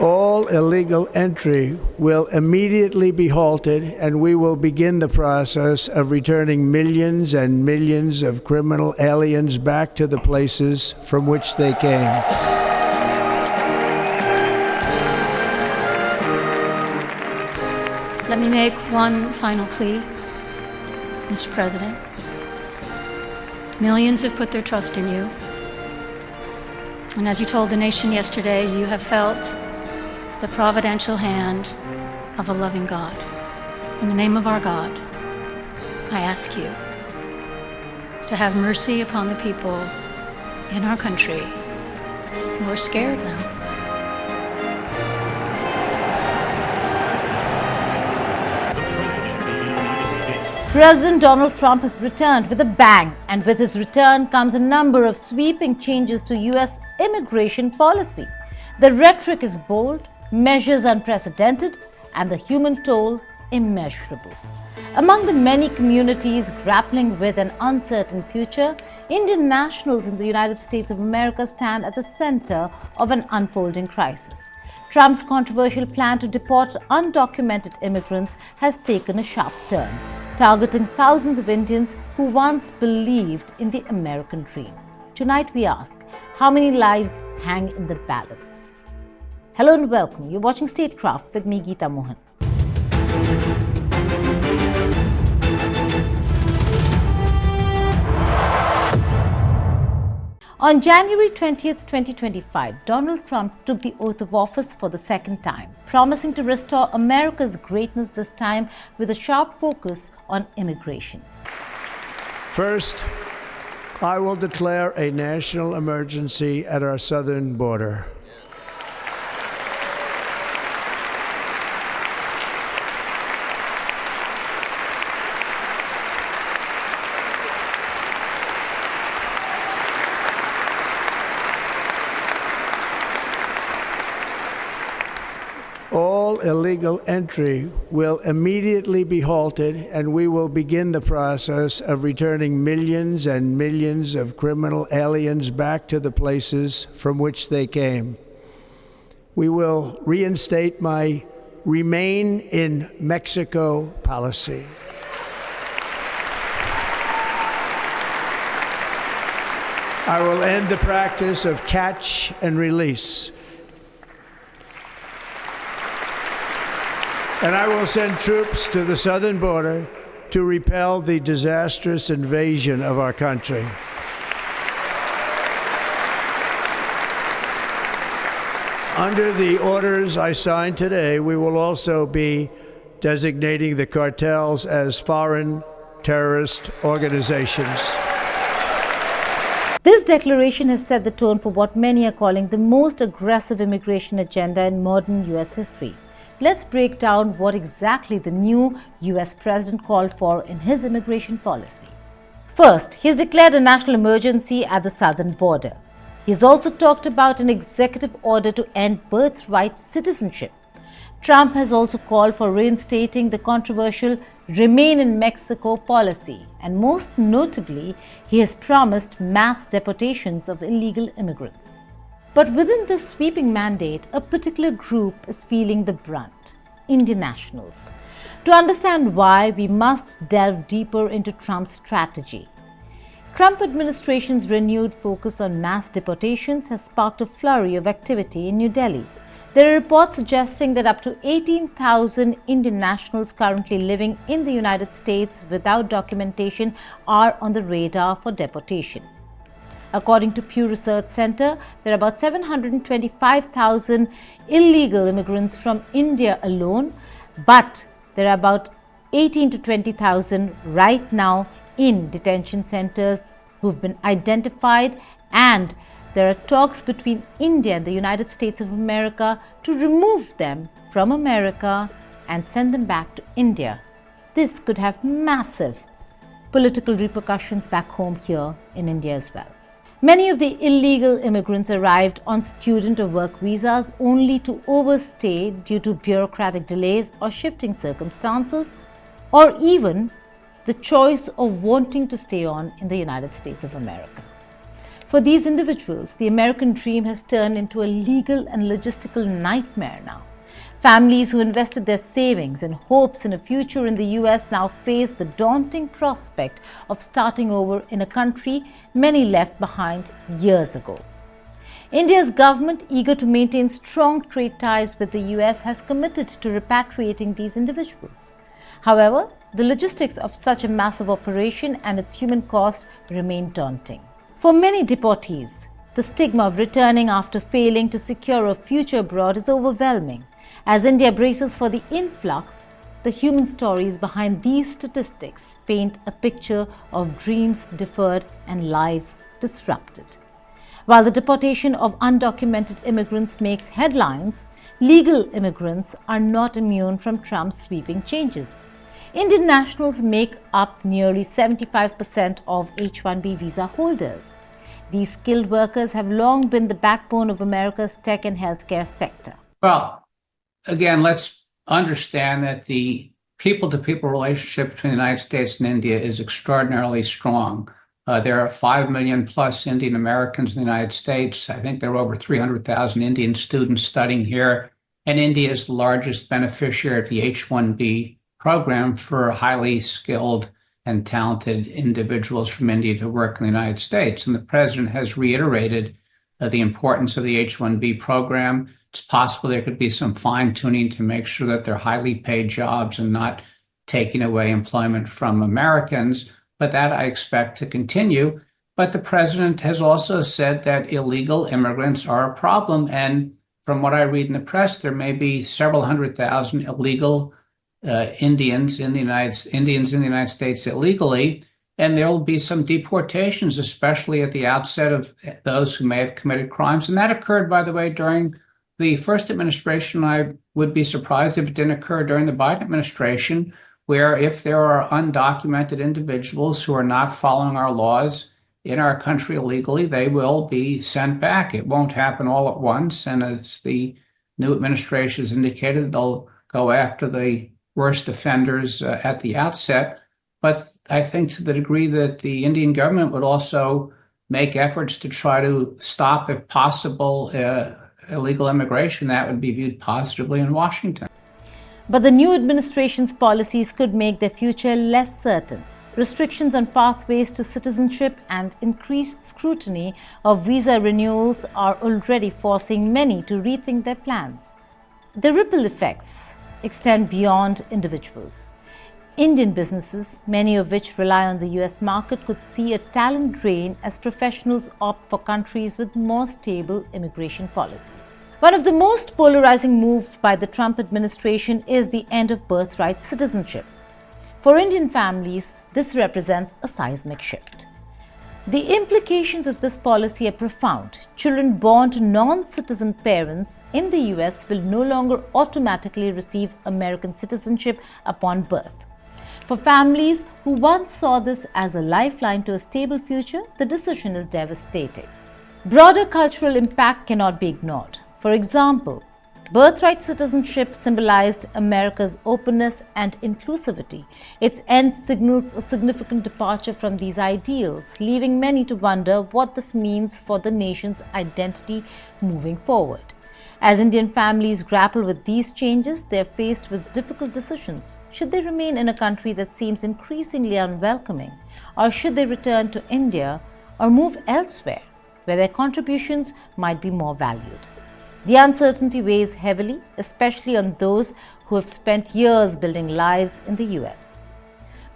All illegal entry will immediately be halted, and we will begin the process of returning millions and millions of criminal aliens back to the places from which they came. Let me make one final plea, Mr. President. Millions have put their trust in you. And as you told the nation yesterday, you have felt the providential hand of a loving God. In the name of our God, I ask you to have mercy upon the people in our country who are scared now. President Donald Trump has returned with a bang, and with his return comes a number of sweeping changes to U.S. immigration policy. The rhetoric is bold, measures unprecedented, and the human toll immeasurable. Among the many communities grappling with an uncertain future, Indian nationals in the United States of America stand at the center of an unfolding crisis. Trump's controversial plan to deport undocumented immigrants has taken a sharp turn, targeting thousands of Indians who once believed in the American dream. Tonight we ask, how many lives hang in the balance? Hello and welcome. You're watching Statecraft with me, Geeta Mohan. On January 20th, 2025, Donald Trump took the oath of office for the second time, promising to restore America's greatness, this time with a sharp focus on immigration. First, I will declare a national emergency at our southern border. All illegal entry will immediately be halted, and we will begin the process of returning millions and millions of criminal aliens back to the places from which they came. We will reinstate my Remain in Mexico policy. I will end the practice of catch and release. And I will send troops to the southern border to repel the disastrous invasion of our country. Under the orders I signed today, we will also be designating the cartels as foreign terrorist organizations. This declaration has set the tone for what many are calling the most aggressive immigration agenda in modern U.S. history. Let's break down what exactly the new U.S. president called for in his immigration policy. First, he's declared a national emergency at the southern border. He's also talked about an executive order to end birthright citizenship. Trump has also called for reinstating the controversial Remain in Mexico policy, and most notably, he has promised mass deportations of illegal immigrants. But within this sweeping mandate, a particular group is feeling the brunt: Indian nationals. To understand why, we must delve deeper into Trump's strategy. Trump administration's renewed focus on mass deportations has sparked a flurry of activity in New Delhi. There are reports suggesting that up to 18,000 Indian nationals currently living in the United States without documentation are on the radar for deportation. According to Pew Research Center, there are about 725,000 illegal immigrants from India alone, but there are about 18 to 20,000 right now in detention centers who've been identified, and there are talks between India and the United States of America to remove them from America and send them back to India. This could have massive political repercussions back home here in India as well. Many of the illegal immigrants arrived on student or work visas only to overstay due to bureaucratic delays or shifting circumstances, or even the choice of wanting to stay on in the United States of America. For these individuals, the American dream has turned into a legal and logistical nightmare now. Families who invested their savings and hopes in a future in the US now face the daunting prospect of starting over in a country many left behind years ago. India's government, eager to maintain strong trade ties with the US, has committed to repatriating these individuals. However, the logistics of such a massive operation and its human cost remain daunting. For many deportees, the stigma of returning after failing to secure a future abroad is overwhelming. As India braces for the influx, the human stories behind these statistics paint a picture of dreams deferred and lives disrupted. While the deportation of undocumented immigrants makes headlines, legal immigrants are not immune from Trump's sweeping changes. Indian nationals make up nearly 75% of H-1B visa holders. These skilled workers have long been the backbone of America's tech and healthcare sector. Well, again, let's understand that the people-to-people relationship between the United States and India is extraordinarily strong. There are 5 million plus Indian Americans in the United States. I think there are over 300,000 Indian students studying here. And India is the largest beneficiary of the H-1B program for highly skilled and talented individuals from India to work in the United States. And the president has reiterated the importance of the H-1B program. It's possible there could be some fine-tuning to make sure that they're highly paid jobs and not taking away employment from Americans, but that I expect to continue. But the president has also said that illegal immigrants are a problem. And from what I read in the press, there may be several 100,000 illegal Indians in the United States illegally. And there will be some deportations, especially at the outset of those who may have committed crimes. And that occurred, by the way, during the first administration. I would be surprised if it didn't occur during the Biden administration, where if there are undocumented individuals who are not following our laws in our country illegally, they will be sent back. It won't happen all at once. And as the new administration has indicated, they'll go after the worst offenders at the outset. But I think to the degree that the Indian government would also make efforts to try to stop, if possible, illegal immigration, that would be viewed positively in Washington. But the new administration's policies could make their future less certain. Restrictions on pathways to citizenship and increased scrutiny of visa renewals are already forcing many to rethink their plans. The ripple effects extend beyond individuals. Indian businesses, many of which rely on the US market, could see a talent drain as professionals opt for countries with more stable immigration policies. One of the most polarizing moves by the Trump administration is the end of birthright citizenship. For Indian families, this represents a seismic shift. The implications of this policy are profound. Children born to non-citizen parents in the US will no longer automatically receive American citizenship upon birth. For families who once saw this as a lifeline to a stable future, the decision is devastating. Broader cultural impact cannot be ignored. For example, birthright citizenship symbolized America's openness and inclusivity. Its end signals a significant departure from these ideals, leaving many to wonder what this means for the nation's identity moving forward. As Indian families grapple with these changes, they are faced with difficult decisions. Should they remain in a country that seems increasingly unwelcoming, or should they return to India or move elsewhere, where their contributions might be more valued? The uncertainty weighs heavily, especially on those who have spent years building lives in the US.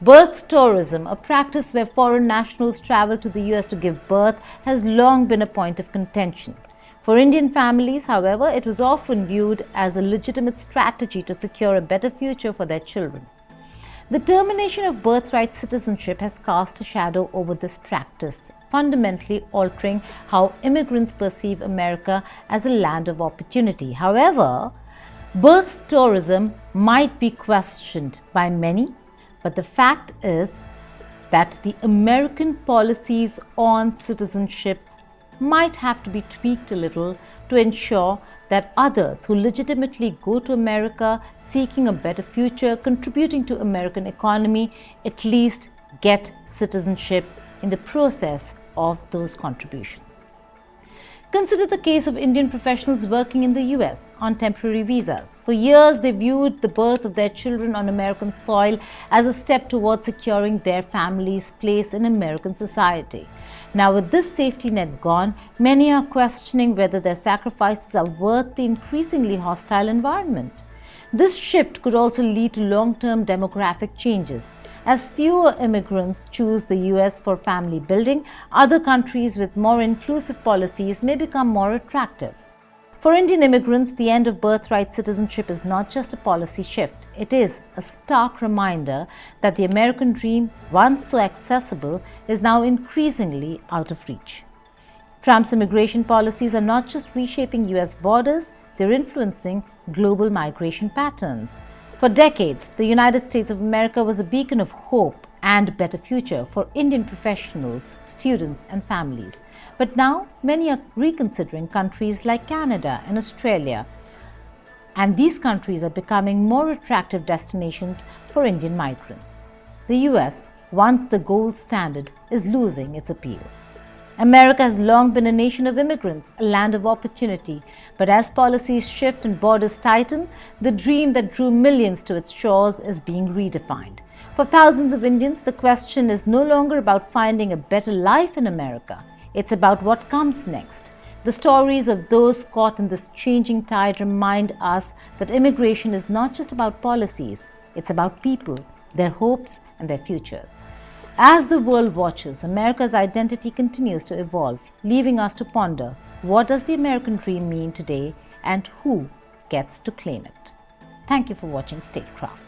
Birth tourism, a practice where foreign nationals travel to the US to give birth, has long been a point of contention. For Indian families, however, it was often viewed as a legitimate strategy to secure a better future for their children. The termination of birthright citizenship has cast a shadow over this practice, fundamentally altering how immigrants perceive America as a land of opportunity. However, birth tourism might be questioned by many, but the fact is that the American policies on citizenship might have to be tweaked a little to ensure that others who legitimately go to America seeking a better future, contributing to American economy, at least get citizenship in the process of those contributions. Consider the case of Indian professionals working in the US on temporary visas. For years, they viewed the birth of their children on American soil as a step towards securing their family's place in American society. Now, with this safety net gone, many are questioning whether their sacrifices are worth the increasingly hostile environment. This shift could also lead to long-term demographic changes. As fewer immigrants choose the US for family building, other countries with more inclusive policies may become more attractive. For Indian immigrants, the end of birthright citizenship is not just a policy shift. It is a stark reminder that the American dream, once so accessible, is now increasingly out of reach. Trump's immigration policies are not just reshaping US borders, they're influencing global migration patterns. For decades, the United States of America was a beacon of hope and a better future for Indian professionals, students, and families. But now, many are reconsidering countries like Canada and Australia, and these countries are becoming more attractive destinations for Indian migrants. The US, once the gold standard, is losing its appeal. America has long been a nation of immigrants, a land of opportunity. But as policies shift and borders tighten, the dream that drew millions to its shores is being redefined. For thousands of Indians, the question is no longer about finding a better life in America. It's about what comes next. The stories of those caught in this changing tide remind us that immigration is not just about policies, it's about people, their hopes, and their future. As the world watches, America's identity continues to evolve, leaving us to ponder, what does the American dream mean today and who gets to claim it? Thank you for watching Statecraft.